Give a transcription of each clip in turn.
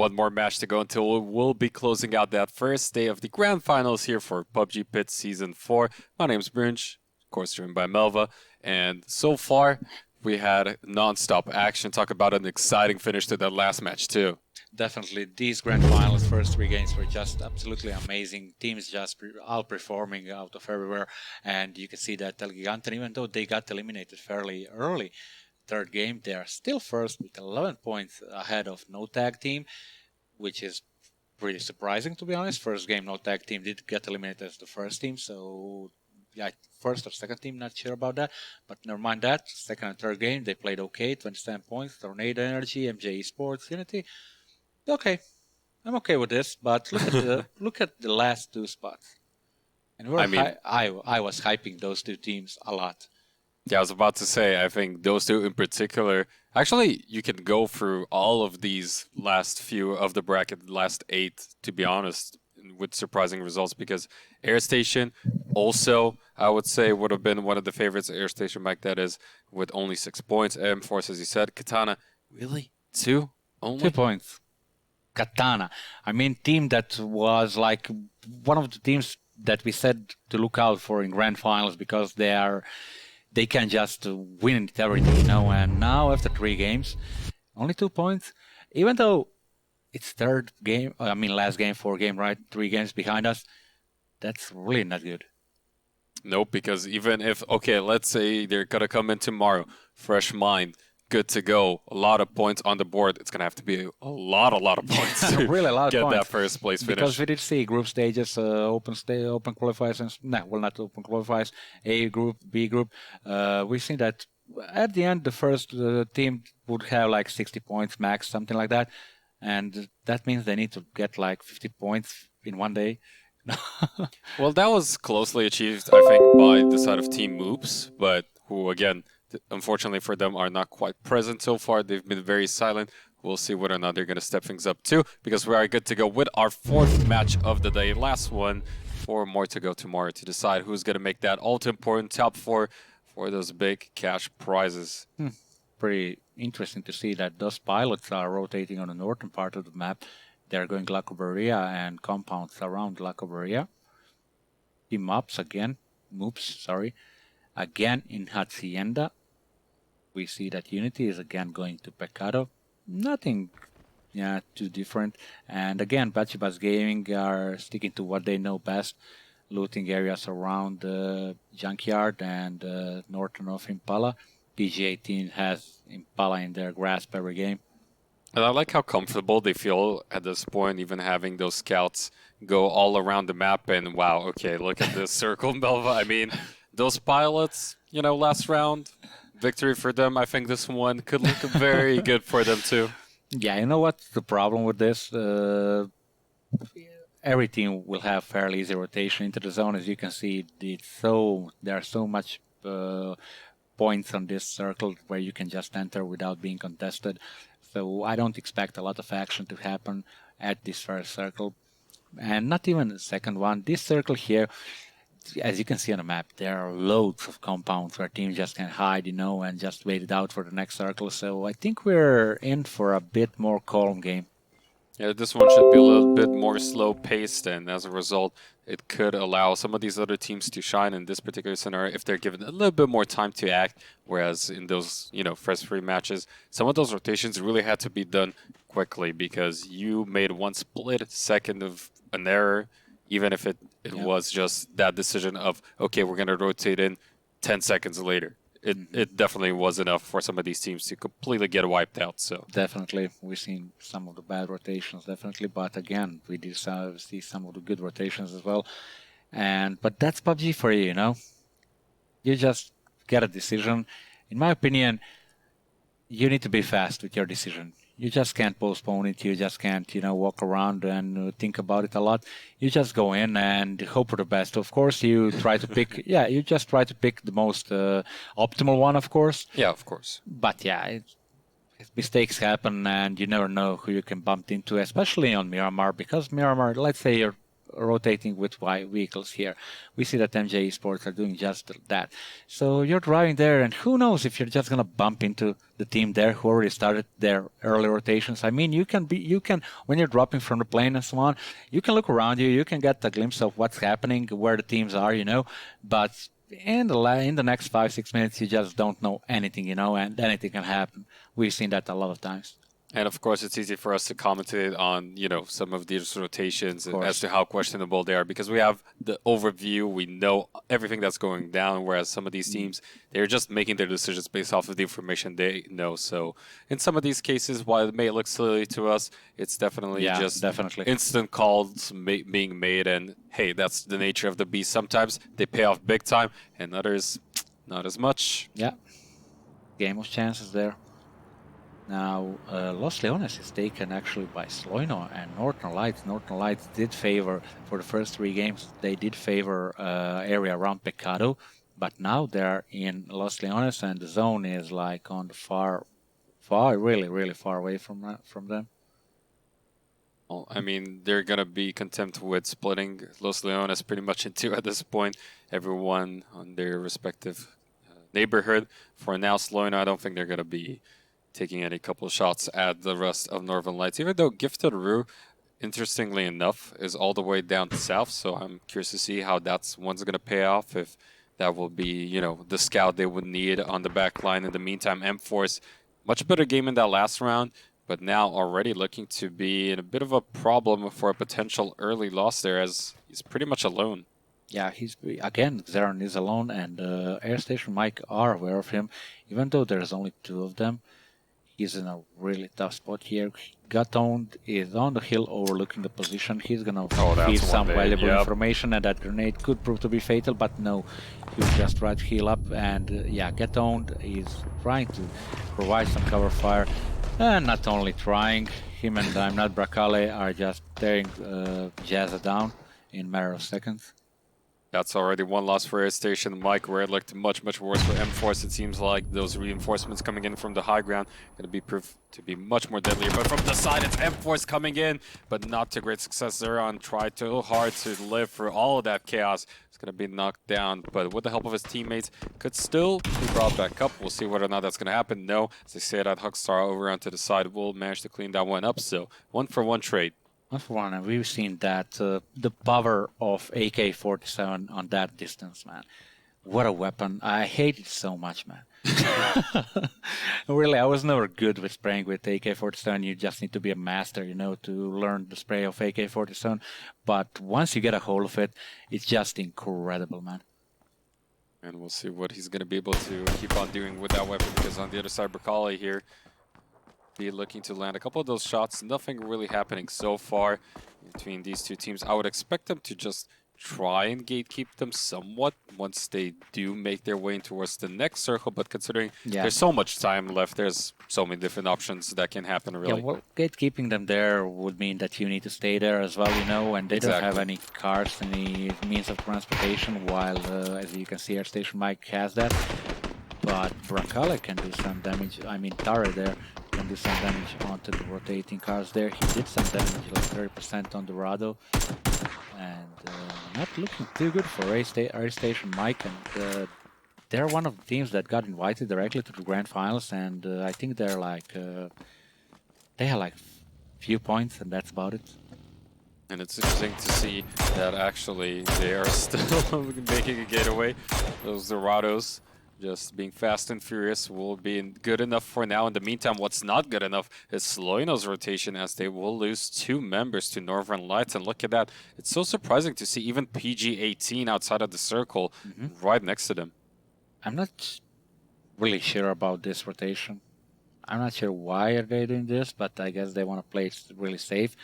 one more match to go until we'll be closing out that first day of the grand finals here for PUBG Pit Season 4. My name's Brunch, of course joined by Melva, and so far we had non-stop action. Talk about an exciting finish to that last match too. Definitely, these grand finals, first three games were just absolutely amazing. Teams just outperforming out of everywhere, and you can see that El Gigante, even though they got eliminated fairly early, third game they are still first with 11 points ahead of No Tag Team, which is pretty surprising to be honest. First game No Tag Team did get eliminated as the first team, so yeah, first or second team, not sure about that, but never mind that. Second and third game they played okay, 27 points. Tornado Energy, MJ Esports, Unity. Okay, I'm okay with this, but look at the last two spots, and I mean, I was hyping those two teams a lot. yeah, I was about to say, I think those two in particular. Actually, you can go through all of these last few of the bracket, last 8, to be honest, with surprising results because Air Station also, I would say, would have been one of the favorites. Air Station Mike, that is, with only 6 points. M Force, as you said. Katana, really? 2 only? 2 points. Katana. I mean, team that was like one of the teams that we said to look out for in grand finals because they can just win it everything, you know. And now after 3 games, only 2 points, even though it's third game. I mean, last game, 4 game, right? 3 games behind us. That's really not good. Nope, because even if, okay, let's say they're going to come in tomorrow, fresh mind, good to go, a lot of points on the board, it's going to have to be a lot of points to Really a lot of get points. that first place finish. Because we did see group stages, open qualifiers, and not open qualifiers, A group, B group. We've seen that at the end, the first team would have like 60 points max, something like that. And that means they need to get like 50 points in one day. Well, that was closely achieved, I think, by the side of Team Moops, but who, again, unfortunately for them, are not quite present so far. They've been very silent. We'll see whether or not they're going to step things up too, because we are good to go with our 4th match of the day. Last one, 4 more to go tomorrow to decide who's going to make that ultra-important top 4 for those big cash prizes. Pretty interesting to see that those pilots are rotating on the northern part of the map. They're going La Cuberia and compounds around La Cuberia. Team ups again, Moops, sorry. Again in Hacienda. We see that Unity is again going to Pecado. Nothing too different. And again, Bachibas Gaming are sticking to what they know best. Looting areas around the junkyard and northern of Impala. PG-18 has Impala in their grasp every game. And I like how comfortable they feel at this point, even having those scouts go all around the map. And wow, okay, look at this circle, Melva. I mean, those pilots, you know, last round, victory for them. I think this one could look very good for them too. Yeah, you know what's the problem with this? Every team will have fairly easy rotation into the zone. As you can see, there are so much points on this circle where you can just enter without being contested. So I don't expect a lot of action to happen at this first circle. And not even the second one. This circle here, as you can see on the map, there are loads of compounds where teams just can hide, you know, and just wait it out for the next circle. So I think we're in for a bit more calm game. Yeah, this one should be a little bit more slow-paced, and as a result, it could allow some of these other teams to shine in this particular scenario if they're given a little bit more time to act, whereas in those, you know, first 3 matches, some of those rotations really had to be done quickly because you made one split second of an error, even if it was just that decision of, okay, we're going to rotate in 10 seconds later. It definitely was enough for some of these teams to completely get wiped out. So definitely, we've seen some of the bad rotations, definitely, but again, we did see some of the good rotations as well. But that's PUBG for you, you know. You just get a decision. In my opinion, you need to be fast with your decision. You just can't postpone it. You just can't, you know, walk around and think about it a lot. You just go in and hope for the best. Of course, you try to pick, you just try to pick the most optimal one, of course. Yeah, of course. But yeah, mistakes happen and you never know who you can bump into, especially on Miramar, because Miramar, let's say you're rotating with vehicles here. We see that MJ Esports are doing just that. So you're driving there, and who knows if you're just gonna bump into the team there who already started their early rotations. I mean, you can when you're dropping from the plane and so on, you can look around you, you can get a glimpse of what's happening, where the teams are, but in the next 5-6 minutes, you just don't know anything, and anything can happen. We've seen that a lot of times. And of course, it's easy for us to commentate on, some of these rotations as to how questionable they are because we have the overview, we know everything that's going down, whereas some of these teams, they're just making their decisions based off of the information they know. So in some of these cases, while it may look silly to us, it's definitely instant calls being made. And hey, that's the nature of the beast. Sometimes they pay off big time and others not as much. Yeah. Game of chances there. Now, Los Leones is taken actually by Sloino and Northern Lights. Northern Lights did favor, for the first 3 games, they did favor area around Pecado, but now they're in Los Leones and the zone is like on the far, really, really far away from them. Well, I mean, they're going to be content with splitting Los Leones pretty much in 2 at this point, everyone on their respective neighborhood. For now, Sloino, I don't think they're going to be taking any couple shots at the rest of Northern Lights, even though Gifted Rue, interestingly enough, is all the way down south. So I'm curious to see how one's going to pay off, if that will be, the scout they would need on the back line. In the meantime, M-Force, much better game in that last round, but now already looking to be in a bit of a problem for a potential early loss there, as he's pretty much alone. Yeah, again, Xeron is alone, and Air Station Mike are aware of him, even though there's only 2 of them. He's in a really tough spot here. Got owned, is on the hill overlooking the position. He's gonna feed some valuable information, and that grenade could prove to be fatal, but no. He was just right to heal up, and Get Owned is trying to provide some cover fire. And not only trying, him and I'm Not Bracale are just tearing Jazza down in a matter of seconds. That's already 1 loss for Air Station Mike, where it looked much, much worse for M-Force. It seems like those reinforcements coming in from the high ground going to be proved to be much more deadlier. But from the side, it's M-Force coming in, but not to great success. Zeron tried too hard to live through all of that chaos. It's going to be knocked down, but with the help of his teammates, could still be brought back up. We'll see whether or not that's going to happen. No, as I say that, Huckstar over onto the side will manage to clean that one up. So 1-for-1 trade. 1-for-1, and we've seen that the power of AK-47 on that distance, man. What a weapon. I hate it so much, man. Really, I was never good with spraying with AK-47. You just need to be a master, to learn the spray of AK-47. But once you get a hold of it, it's just incredible, man. And we'll see what he's going to be able to keep on doing with that weapon, because on the other side, Bracale here be looking to land a couple of those shots. Nothing really happening so far between these 2 teams. I would expect them to just try and gatekeep them somewhat once they do make their way towards the next circle, but considering there's so much time left, there's so many different options that can happen, really. Yeah, well, gatekeeping them there would mean that you need to stay there as well, and they don't have any cars, any means of transportation, while, as you can see, Air Station Mike has that. But Bracale can do some damage. I mean, Tara there can do some damage onto the rotating cars there. He did some damage, like 30% on Dorado. And not looking too good for Air Station Mike. And they're one of the teams that got invited directly to the Grand Finals. And I think they're like, they have like few points, and that's about it. And it's interesting to see that actually they are still making a getaway. Those Dorados, just being fast and furious, will be good enough for now. In the meantime, what's not good enough is Sloino's rotation, as they will lose 2 members to Northern Lights. And look at that. It's so surprising to see even PG-18 outside of the circle right next to them. I'm not really sure about this rotation. I'm not sure why are they doing this, but I guess they want to play it really safe.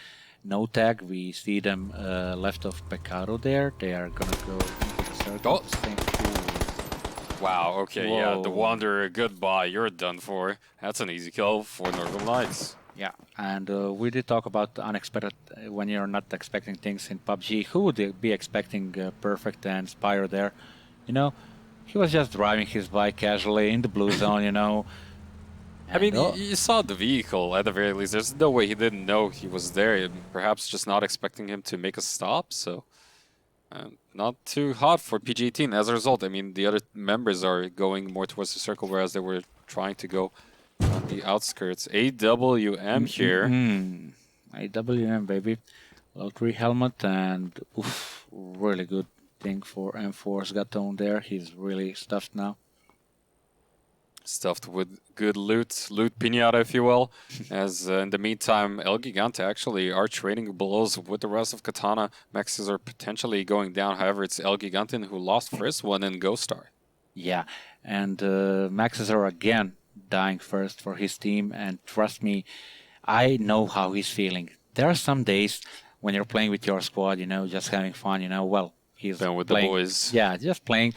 No tag, we see them left of Pecado there. They are going to go into the circle. Wow, okay, Whoa. Yeah, the Wanderer, goodbye, you're done for. That's an easy kill for Northern Lights. Yeah, and we did talk about unexpected, when you're not expecting things in PUBG. Who would be expecting Perfect and Spyro there? He was just driving his bike casually in the blue zone, I mean, And oh, you saw the vehicle at the very least. There's no way he didn't know he was there. Perhaps just not expecting him to make a stop. So not too hot for PG18. As a result, I mean, the other members are going more towards the circle, whereas they were trying to go on the outskirts. AWM here. AWM, baby. Low 3 helmet and oof, really good thing for M4's Gaton there. He's really stuffed now. Stuffed with good loot pinata, if you will. As in the meantime, El Gigante actually are trading blows with the rest of Katana. Maxes are potentially going down. However, it's El Gigante who lost first one in Ghost Star. Yeah, and Maxes are again dying first for his team. And trust me, I know how he's feeling. There are some days when you're playing with your squad, just having fun, well, he's Been with playing, the boys. yeah, just playing.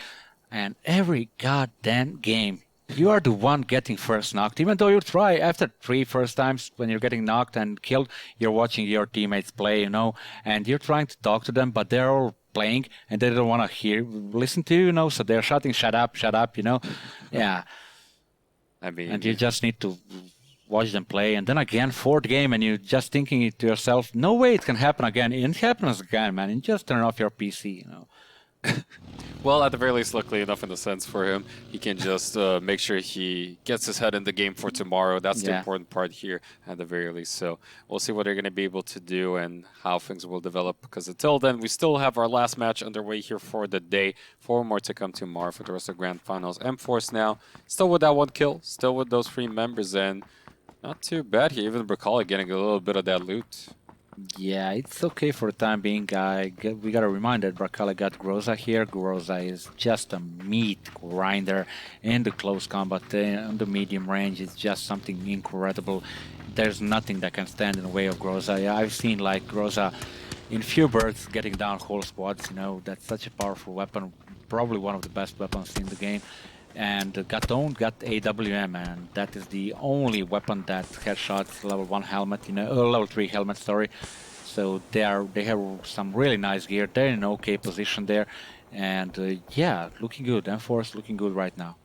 And every goddamn game, you are the one getting first knocked. Even though you try after 3 first times when you're getting knocked and killed, you're watching your teammates play, and you're trying to talk to them, but they're all playing and they don't want to listen to you, so they're shouting, shut up, yeah. I mean, And you just need to watch them play. And then again, fourth game, and you're just thinking it to yourself, no way it can happen again. It happens again, man. And just turn off your PC, Well, at the very least, luckily enough in the sense for him, he can just make sure he gets his head in the game for tomorrow. That's the important part here at the very least. So we'll see what they're going to be able to do and how things will develop. Because until then, we still have our last match underway here for the day. 4 more to come tomorrow for the rest of the Grand Finals. M-Force now, still with that 1 kill, still with those 3 members. And not too bad here. Even Bracala getting a little bit of that loot. Yeah, it's okay for the time being. We gotta remind that Bracala got Groza here. Groza is just a meat grinder in the close combat, on the medium range. It's just something incredible. There's nothing that can stand in the way of Groza. Yeah, I've seen like Groza in few birds getting down whole squads. That's such a powerful weapon. Probably one of the best weapons in the game. And Gaton got AWM, and that is the only weapon that headshots level 1 helmet, level 3 helmet, sorry. So they have some really nice gear. They're in an okay position there, and yeah, looking good. M-Force looking good right now.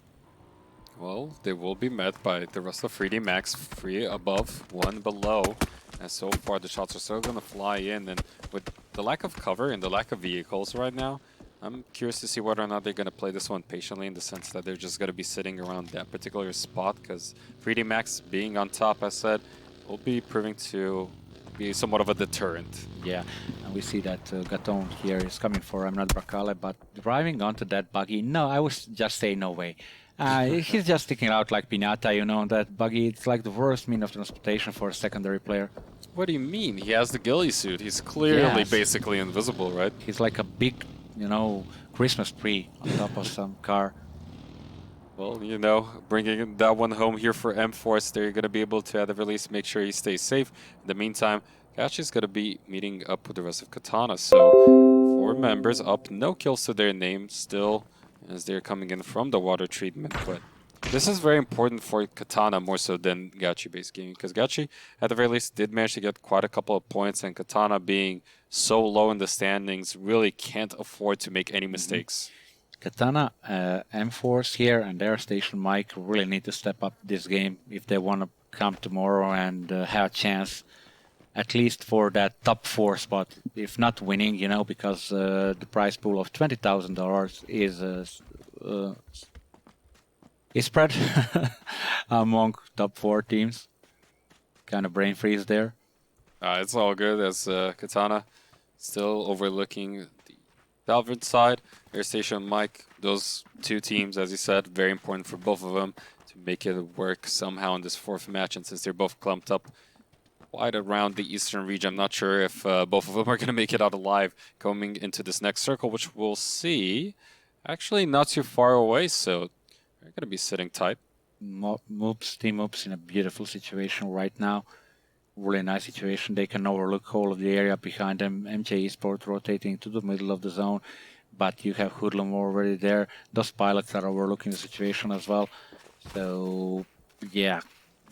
Well, they will be met by the rest of 3D Max, 3 above, 1 below. And so far, the shots are still going to fly in. And with the lack of cover and the lack of vehicles right now, I'm curious to see whether or not they're going to play this one patiently in the sense that they're just going to be sitting around that particular spot because 3D Max being on top, I said, will be proving to be somewhat of a deterrent. Yeah, and we see that Gaton here is coming for I'm not Bracala, but driving onto that buggy, no, I would just say no way. He's just sticking out like Pinata, that buggy. It's like the worst mean of transportation for a secondary player. What do you mean? He has the ghillie suit. He's clearly basically invisible, right? He's like a big, Christmas tree on top of some car. Well, bringing that one home here for M-Force, they're going to be able to, at the very least, make sure he stays safe. In the meantime, Gachi's going to be meeting up with the rest of Katana. So, 4 members up, no kills to their name still, as they're coming in from the water treatment. But this is very important for Katana more so than Gachi-based gaming, because Gachi, at the very least, did manage to get quite a couple of points, and Katana being so low in the standings really can't afford to make any mistakes. Katana, M-Force here, and their station Mike really need to step up this game if they want to come tomorrow and have a chance, at least for that top 4 spot. If not winning, because the prize pool of $20,000 is spread among top 4 teams. Kind of brain freeze there. It's all good as Katana still overlooking the Dalvin side. Air Station Mike, those 2 teams, as you said, very important for both of them to make it work somehow in this 4th match. And since they're both clumped up quite around the eastern region, I'm not sure if both of them are going to make it out alive coming into this next circle, which we'll see. Actually, not too far away, so they're going to be sitting tight. Team Oops in a beautiful situation right now. Really nice situation. They can overlook whole of the area behind them. MJ Esports rotating to the middle of the zone, but you have Hoodlum already there. Those pilots are overlooking the situation as well. So, yeah,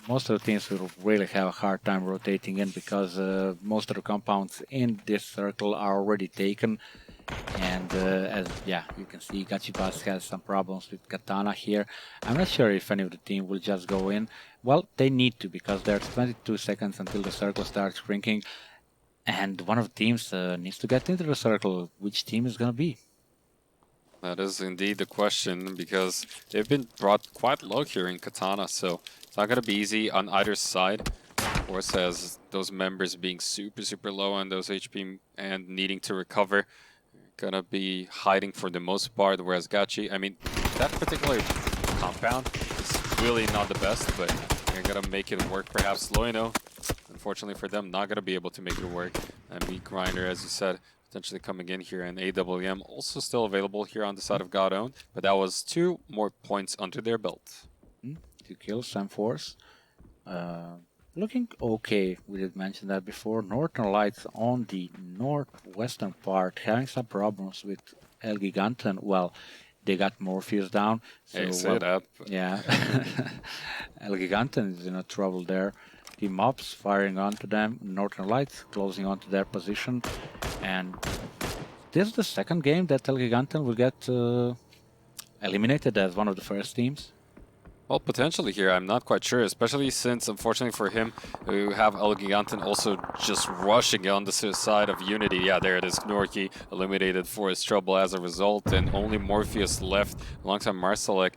most of the teams will really have a hard time rotating in because most of the compounds in this circle are already taken. And as yeah, you can see, Gachibas has some problems with Katana here. I'm not sure if any of the team will just go in. Well, they need to because there's 22 seconds until the circle starts shrinking, and one of the teams needs to get into the circle. Which team is gonna be? That is indeed the question, because they've been brought quite low here in Katana, so it's not going to be easy on either side. Of course, as those members being super low on those HP and needing to recover, gonna be hiding for the most part, whereas Gachi, I mean, that particular compound is really not the best, but they're gonna make it work perhaps. Loino, unfortunately for them, not gonna be able to make it work. And Meat Grinder, as you said, potentially coming in here, and AWM also still available here on the side of God Own, but that was 2 more points under their belt. 2 kills, some force. Looking okay, we did mention that before. Northern Lights on the northwestern part having some problems with El Giganten. Well, they got Morpheus down. So, Hey, say that. yeah, El Giganten is in a trouble there. The mobs firing onto them. Northern Lights closing onto their position. And this is the second game that El Giganten will get eliminated as one of the first teams. Well, potentially here, I'm not quite sure, especially since, unfortunately for him, we have El Giganten also just rushing on the side of Unity. Yeah, there it is, Knorky eliminated for his trouble as a result, and only Morpheus left alongside Marsalek.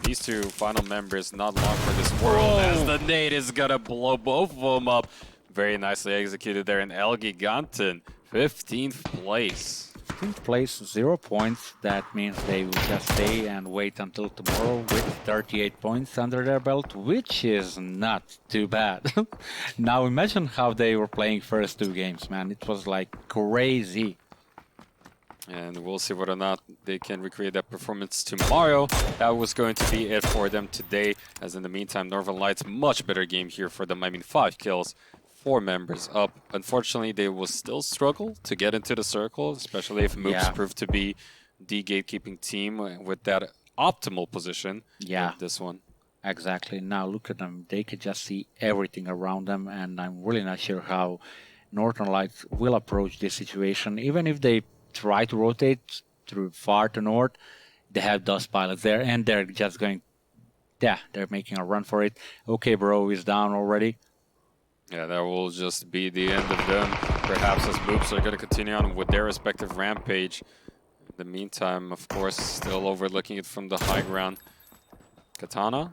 These 2 final members not long for this world, as the nade is gonna blow both of them up. Very nicely executed there, in El Giganten, 15th place. 15th place, 0 points. That means they will just stay and wait until tomorrow with 38 points under their belt, which is not too bad. Now imagine how they were playing first 2 games, man. It was like crazy. And we'll see whether or not they can recreate that performance tomorrow. That was going to be it for them today, as in the meantime, Northern Lights, much better game here for them. I mean, 5 kills. 4 members up. Unfortunately, they will still struggle to get into the circle, especially if Moops prove to be the gatekeeping team with that optimal position. Yeah, this one. Exactly. Now look at them. They can just see everything around them, and I'm really not sure how Northern Lights will approach this situation. Even if they try to rotate through far to north, they have those pilots there, and they're just going... Yeah, they're making a run for it. Okay, bro is down already. Yeah, that will just be the end of them. Perhaps as Moops are going to continue on with their respective rampage. In the meantime, of course, still overlooking it from the high ground. Katana,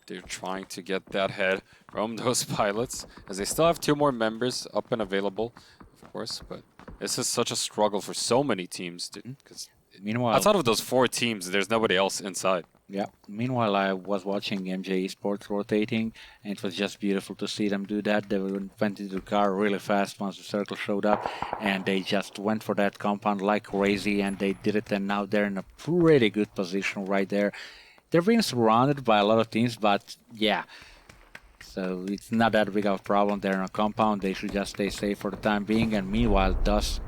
they're trying to get that head from those pilots, as they still have 2 more members up and available, of course. But this is such a struggle for so many teams, because meanwhile, outside of those 4 teams, there's nobody else inside. Yeah. Meanwhile, I was watching MJ Esports rotating, and it was just beautiful to see them do that. They went into the car really fast once the circle showed up, and they just went for that compound like crazy, and they did it, and now they're in a pretty good position right there. They're being surrounded by a lot of teams, but yeah. So it's not that big of a problem. They're in a compound. They should just stay safe for the time being, and meanwhile, those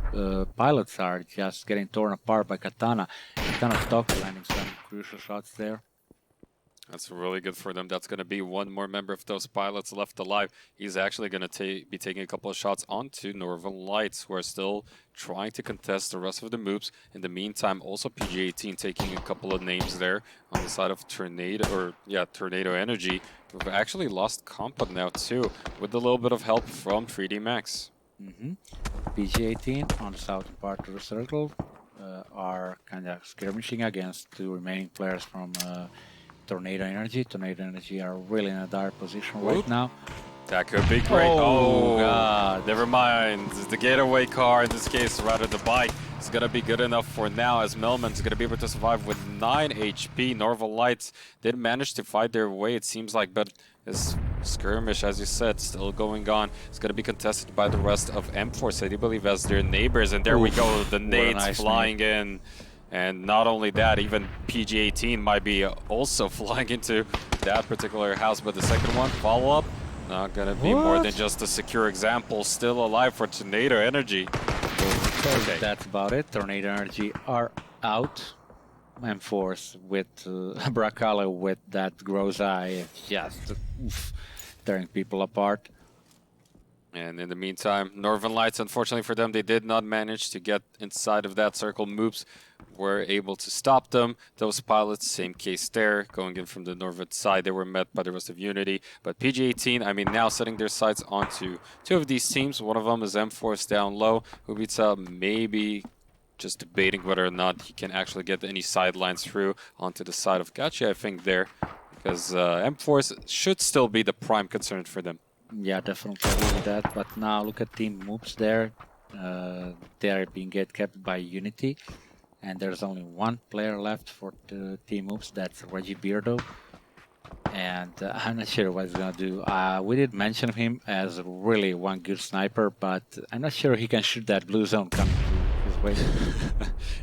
pilots are just getting torn apart by Katana. Katana stock landing some crucial shots there. That's really good for them. That's going to be 1 more member of those pilots left alive. He's actually going to be taking a couple of shots onto Northern Lights, who are still trying to contest the rest of the moves. In the meantime, also PG-18 taking a couple of names there on the side of Tornado Energy. We've actually lost compound now too, with a little bit of help from 3D Max. PG-18 on the southern part of the circle are kind of skirmishing against 2 remaining players from Tornado Energy. Tornado Energy are really in a dire position right now. That could be great. Oh, God. Never mind. The getaway car, in this case, rather the bike, is going to be good enough for now, as Melman's going to be able to survive with 9 HP. Northern Lights did manage to fight their way, it seems like, but this skirmish, as you said, still going on. It's going to be contested by the rest of M4, I believe, as their neighbors. And there we go, the nades flying in. And not only that, even PG-18 might be also flying into that particular house. But the second one, follow-up, not going to be more than just a secure example. Still alive for Tornado Energy. Okay. That's about it. Tornado Energy are out. M4 with Bracala with that gross eye. Just tearing people apart. And in the meantime, Northern Lights, unfortunately for them, they did not manage to get inside of that circle. Moops were able to stop them. Those pilots, same case there, going in from the Northern side, they were met by the rest of Unity. But PG-18, I mean, now setting their sights onto two of these teams. One of them is M-Force down low. Kubica maybe just debating whether or not he can actually get any sidelines through onto the side of Gachi, I think, there. Because M-Force should still be the prime concern for them. Yeah, definitely agree with that. But now look at Team Moops there. They are being kept by Unity. And there's only one player left for the Team Moops. That's Reggie Beardo. And I'm not sure what he's going to do. We did mention him as really one good sniper, but I'm not sure he can shoot that blue zone coming to his way.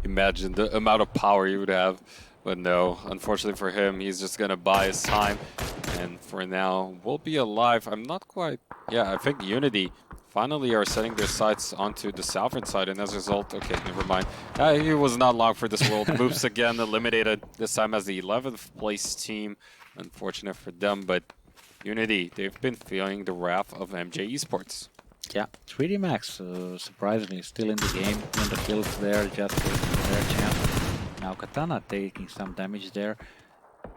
Imagine the amount of power you would have. But no, unfortunately for him, he's just going to buy his time. And for now, we'll be alive. I'm not quite... Yeah, I think Unity finally are setting their sights onto the southern side. And as a result, okay, never mind. He was not long for this world. Moves again, eliminated this time as the 11th place team. Unfortunate for them, but Unity, they've been feeling the wrath of MJ Esports. Yeah, 3D Max, surprisingly, still in the game, in the kills there, just taking their chance. Now Katana taking some damage there.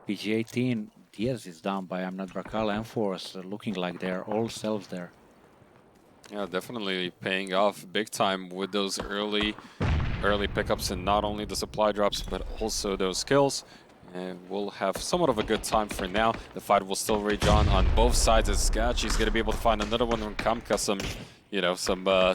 PG-18, Diaz is down by Amnat Brakal and Force, looking like they're all selves there. Yeah, definitely paying off big time with those early pickups, and not only the supply drops, but also those kills. And we'll have somewhat of a good time for now. The fight will still rage on both sides as Skachi's going to be able to find another one from Kamka, some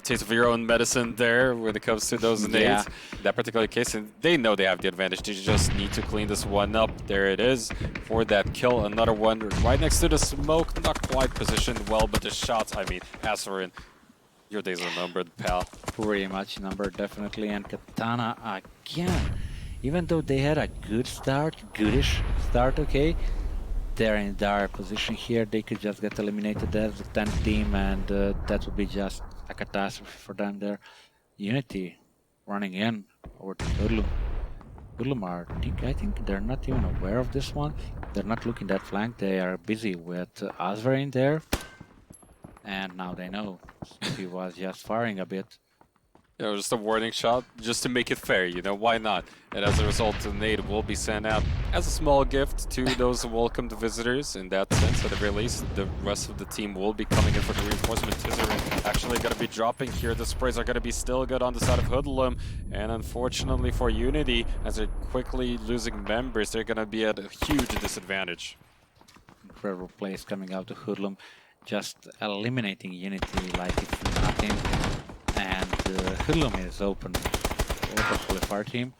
taste of your own medicine there when it comes to those nades. Yeah. In that particular case, and they know they have the advantage. They just need to clean this one up. There it is for that kill. Another one right next to the smoke. Not quite positioned well, but the shots, I mean, Asarin, your days are numbered, pal. Pretty much numbered, definitely. And Katana again. Even though they had a good start, goodish start, okay, they're in dire position here. They could just get eliminated as the 10th team, and that would be just a catastrophe for them there. Unity running in over to Hoodlum. Hoodlum are, I think they're not even aware of this one. They're not looking that flank. They are busy with Asver in there. And now they know. He was just firing a bit. Just a warning shot, just to make it fair, why not? And as a result, the nade will be sent out as a small gift to those welcomed visitors. In that sense, at the very least, the rest of the team will be coming in for the reinforcement. Tizer actually going to be dropping here. The sprays are going to be still good on the side of Hoodlum. And unfortunately for Unity, as they're quickly losing members, they're going to be at a huge disadvantage. Incredible plays coming out of Hoodlum, just eliminating Unity like it's nothing. And Hoodlum is open for the far team,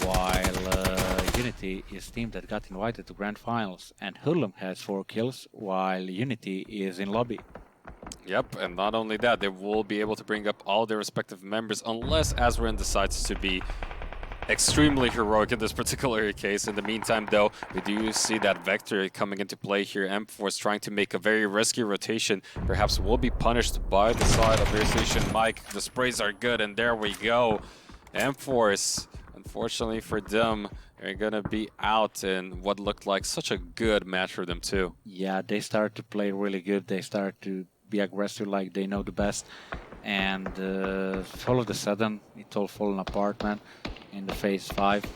while Unity is team that got invited to grand finals, and Hoodlum has 4 kills while Unity is in lobby. Yep, and not only that, they will be able to bring up all their respective members unless Azrin decides to be extremely heroic in this particular case. In the meantime, though, we do see that Vector coming into play here. M-Force trying to make a very risky rotation. Perhaps will be punished by the side of Air Station Mike. The sprays are good, and there we go. M-Force, unfortunately for them, are going to be out in what looked like such a good match for them, too. Yeah, they start to play really good. They start to be aggressive like they know the best. And all of a sudden, it's all fallen apart, man. In the phase 5.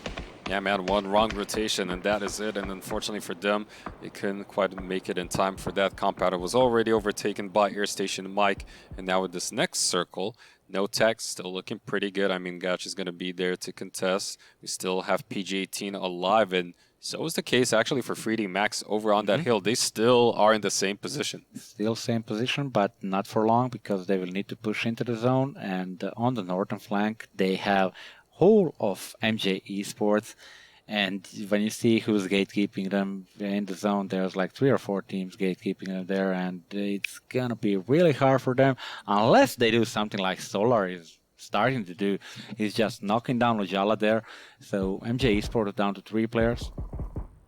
Yeah, man, one wrong rotation and that is it. And unfortunately for them, they couldn't quite make it in time for that. Compounder was already overtaken by Air Station Mike. And now with this next circle, no tech, still looking pretty good. I mean, Gach is going to be there to contest. We still have PG-18 alive, and so is the case actually for 3D Max over on that hill. They still are in the same position. Still same position, but not for long, because they will need to push into the zone. And on the northern flank, they have whole of MJ Esports, and when you see who's gatekeeping them in the zone, there's like 3 or 4 teams gatekeeping them there, and it's gonna be really hard for them unless they do something like Solar is starting to do. He's just knocking down Ojala there. So MJ Esports down to 3 players.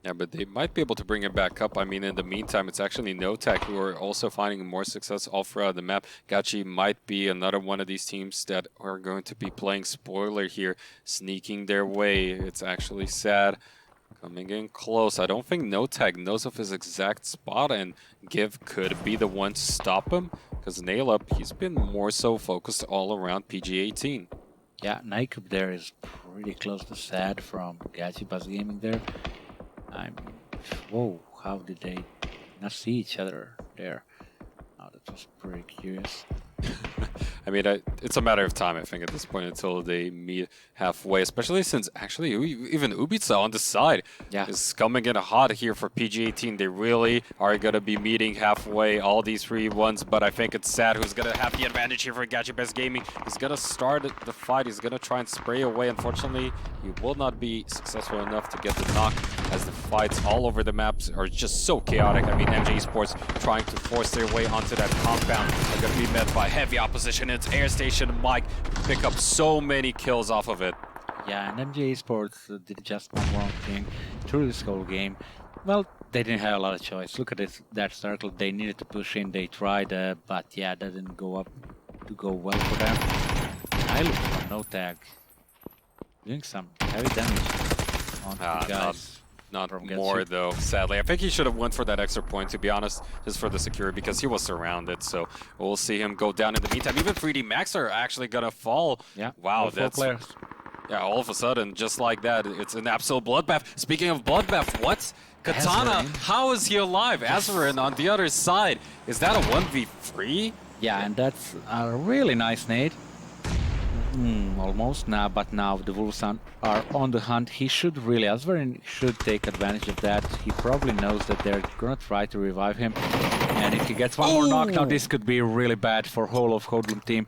Yeah, but they might be able to bring it back up. I mean, in the meantime, it's actually NoTech who are also finding more success all throughout the map. Gachi might be another one of these teams that are going to be playing spoiler here, sneaking their way. It's actually sad. Coming in close. I don't think NoTech knows of his exact spot, and Give could be the one to stop him. because Naileup, he's been more so focused all around PG-18. Yeah, Nightcube there is pretty close to Sad from Gachibas Gaming there. Whoa, how did they not see each other there? Oh, that was pretty curious. I mean, it's a matter of time, I think, at this point until they meet halfway, especially since actually even Ubica on the side is coming in hot here for PG-18. They really are going to be meeting halfway, all these 3-1s, but I think it's Sad who's going to have the advantage here for Gachibas Gaming. He's going to start the fight. He's going to try and spray away. Unfortunately, he will not be successful enough to get the knock as the fights all over the maps are just so chaotic. I mean, MJ Esports trying to force their way onto that compound are going to be met by heavy opposition. It's Air Station Mike pick up so many kills off of it. Yeah, and MJ Esports did just one wrong thing through this whole game. Well, they didn't have a lot of choice. Look at that circle. They needed to push in. They tried, but yeah, that didn't go well for them. I look for no tag, doing some heavy damage on the guys. Not more though, sadly. I think he should have went for that extra point, to be honest, just for the security, because he was surrounded. So we'll see him go down in the meantime. Even 3D Max are actually gonna fall. Yeah. Wow, that's players. Yeah, all of a sudden, just like that, it's an absolute bloodbath. Speaking of bloodbath, what? Katana, how is he alive? Azurin on the other side. Is that a 1v3? Yeah, and that's a really nice nade. Almost now, but now the Wolves are on the hunt. He should really, Azurin should take advantage of that. He probably knows that they're gonna try to revive him. And if he gets one more knock, now this could be really bad for whole of Hoodlum team.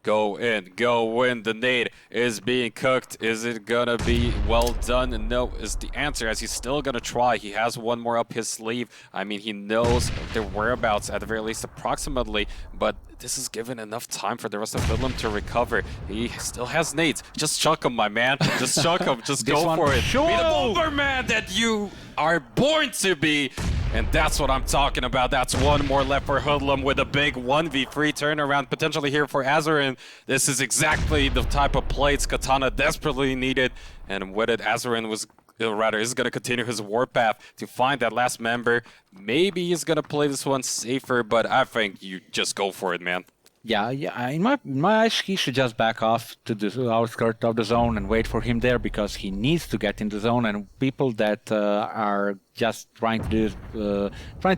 Go in, go in. The nade is being cooked. Is it gonna be well done? No is the answer, as he's still gonna try. He has one more up his sleeve. I mean, he knows their whereabouts, at the very least approximately, but this is given enough time for the rest of Hoodlum to recover. He still has nades. Just chuck him, my man. Just chuck him. Just go for it. Sure. Be the Bomberman that you are born to be. And that's what I'm talking about. That's one more left for Hoodlum with a big 1v3 turnaround potentially here for Azurin. This is exactly the type of plays Katana desperately needed. And with it, Azurin was, rather, is going to continue his warpath to find that last member. Maybe he's going to play this one safer, but I think you just go for it, man. Yeah. In my eyes, he should just back off to the outskirts of the zone and wait for him there, because he needs to get in the zone. And people that are just trying to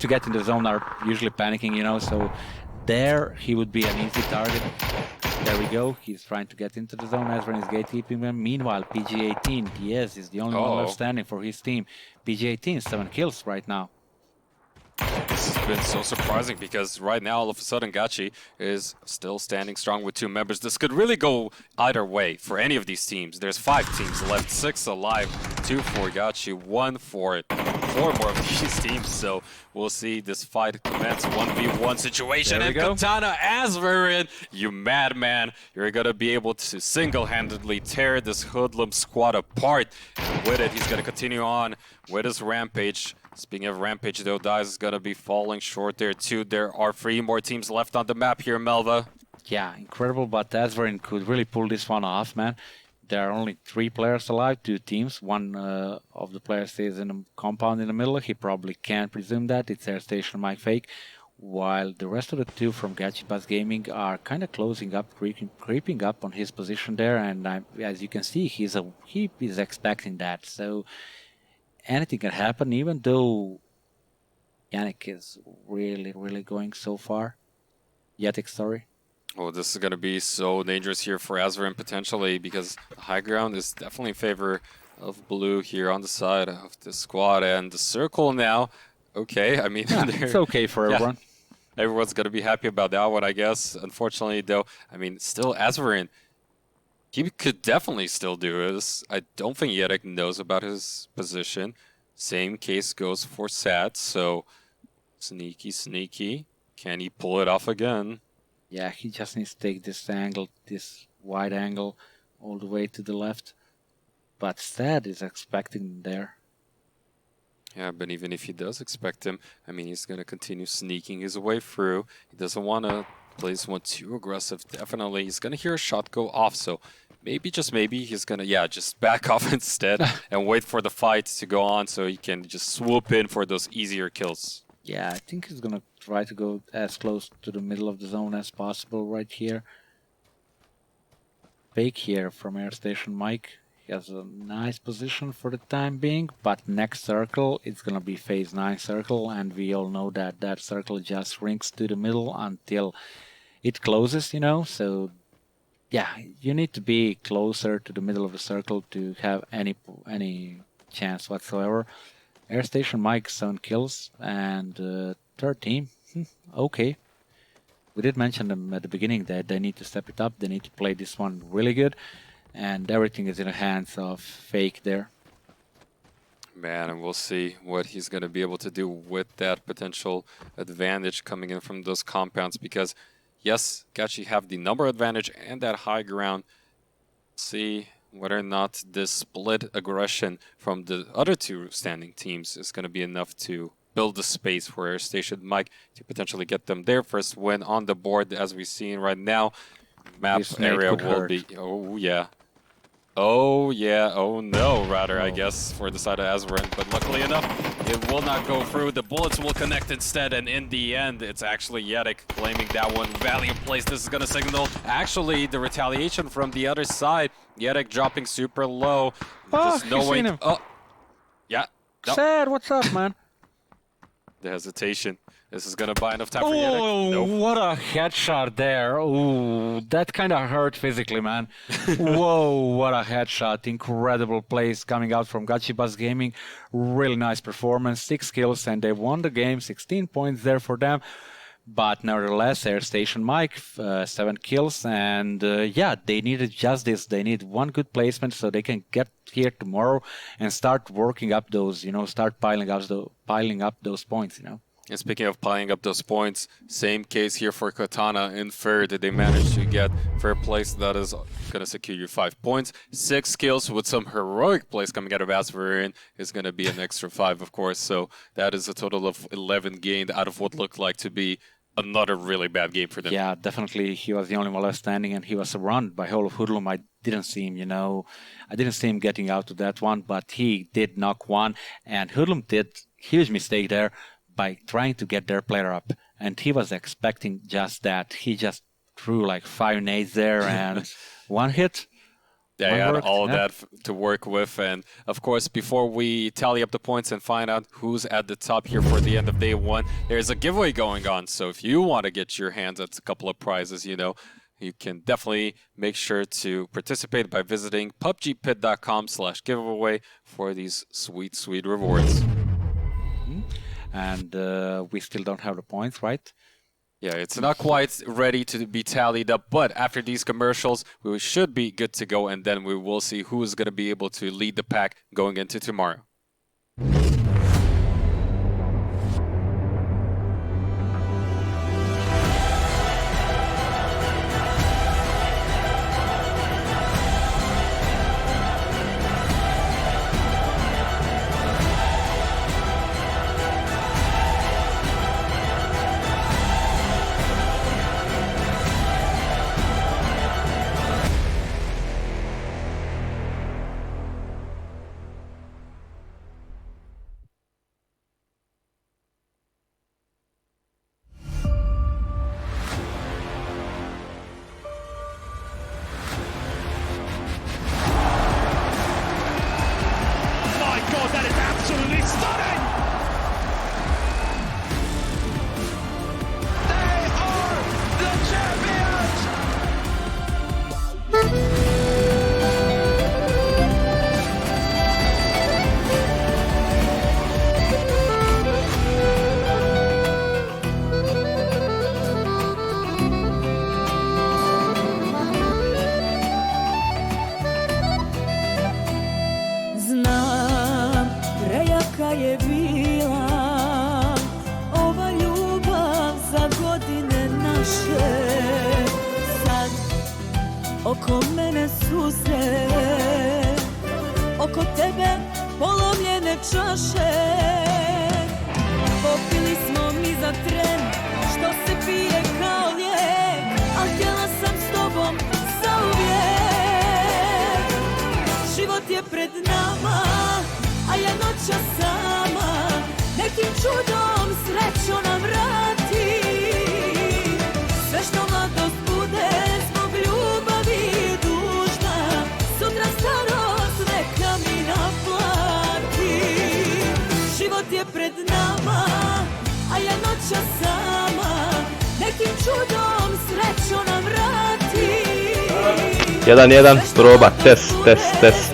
get in the zone are usually panicking, you know. So there he would be an easy target. There we go. He's trying to get into the zone. Azurin is gatekeeping them. Meanwhile, PG-18, yes, is the only one left standing for his team. PG-18, 7 kills right now. This has been so surprising, because right now, all of a sudden, Gachi is still standing strong with 2 members. This could really go either way for any of these teams. There's 5 teams left, 6 alive, 2 for Gachi, 1 for 4 more of these teams. So we'll see this fight commence, 1v1 situation. And Katana Azurin, you madman, you're going to be able to single-handedly tear this Hoodlum squad apart. And with it, he's going to continue on with his rampage. Speaking of Rampage, though, Dice is going to be falling short there, too. There are 3 more teams left on the map here, Melva. Yeah, incredible, but Azurin could really pull this one off, man. There are only 3 players alive, 2 teams. One of the players stays in a compound in the middle. He probably can't presume that. It's Air Station Mike Fake. While the rest of the 2 from Gachibas Gaming are kind of closing up, creeping up on his position there. And as you can see, he is expecting that. So anything can happen, even though Yannick is really, really going so far. Yatik, sorry. Oh, this is going to be so dangerous here for Azurin potentially, because the high ground is definitely in favor of blue here on the side of the squad. And the circle now, okay, I mean... Yeah, it's okay for everyone. Everyone's going to be happy about that one, I guess. Unfortunately, though, I mean, still Azurin, he could definitely still do this. I don't think Yatik knows about his position. Same case goes for Sat, so sneaky, sneaky. Can he pull it off again? Yeah, he just needs to take this angle, this wide angle, all the way to the left. But Sat is expecting there. Yeah, but even if he does expect him, I mean, he's going to continue sneaking his way through. He doesn't want to play this one too aggressive. Definitely, he's going to hear a shot go off, so maybe, just maybe, he's going to, just back off instead and wait for the fight to go on so he can just swoop in for those easier kills. Yeah, I think he's gonna try to go as close to the middle of the zone as possible right here. Fake here from Air Station Mike. He has a nice position for the time being, but next circle, it's gonna be phase 9 circle, and we all know that that circle just rings to the middle until it closes, you know, so yeah, you need to be closer to the middle of the circle to have any chance whatsoever. Air Station Mike 7 kills and third team. Okay. We did mention them at the beginning that they need to step it up. They need to play this one really good, and everything is in the hands of Fake there. Man, and we'll see what he's going to be able to do with that potential advantage coming in from those compounds because, yes, Gachi have the number advantage and that high ground. See whether or not this split aggression from the other two standing teams is going to be enough to build the space for Air Station Mike to potentially get them their first win on the board as we're seeing right now. Map This nade area could will hurt. be... Oh, yeah. Oh, yeah. Oh, no, rather, I Oh. guess, for the side of Azran. But luckily enough, it will not go through. The bullets will connect instead, and in the end, it's actually Yedek claiming that one. Valiant place. This is going to signal, actually, the retaliation from the other side. Yedek dropping super low. Just no he's way. seen him. Oh, yeah. No. Sad, what's up, man? The hesitation. This is going to buy enough time for Yedek. Oh, Nope. what a headshot there. Oh, that kind of hurt physically, man. Whoa, what a headshot. Incredible plays coming out from Gachibas Gaming. Really nice performance. 6 kills, and they won the game. 16 points there for them. But nevertheless, Air Station Mike, 7 kills. And yeah, they needed just this. They need one good placement so they can get here tomorrow and start working up those, you know, start piling up those points, you know. And speaking of piling up those points, same case here for Katana in third. They managed to get third place. That is going to secure you 5 points. 6 kills with some heroic plays coming out of Asverin is going to be an extra 5, of course. So that is a total of 11 gained out of what looked like to be another really bad game for them. Yeah, definitely. He was the only one left standing, and he was surrounded by whole of Hoodlum. I didn't see him, you know. I didn't see him getting out to that one, but he did knock one. And Hoodlum did huge mistake there by trying to get their player up, and he was expecting just that. He just threw like 5 nades there and one hit. They One had worked, all of yeah. that to work with, and of course, before we tally up the points and find out who's at the top here for the end of day 1, there's a giveaway going on. So if you want to get your hands on a couple of prizes, you know, you can definitely make sure to participate by visiting pubgpit.com/giveaway for these sweet, sweet rewards. And we still don't have the points, right? Yeah, it's not quite ready to be tallied up, but after these commercials, we should be good to go, and then we will see who is going to be able to lead the pack going into tomorrow. čudom sreću nam vrati. 1-1, proba, test.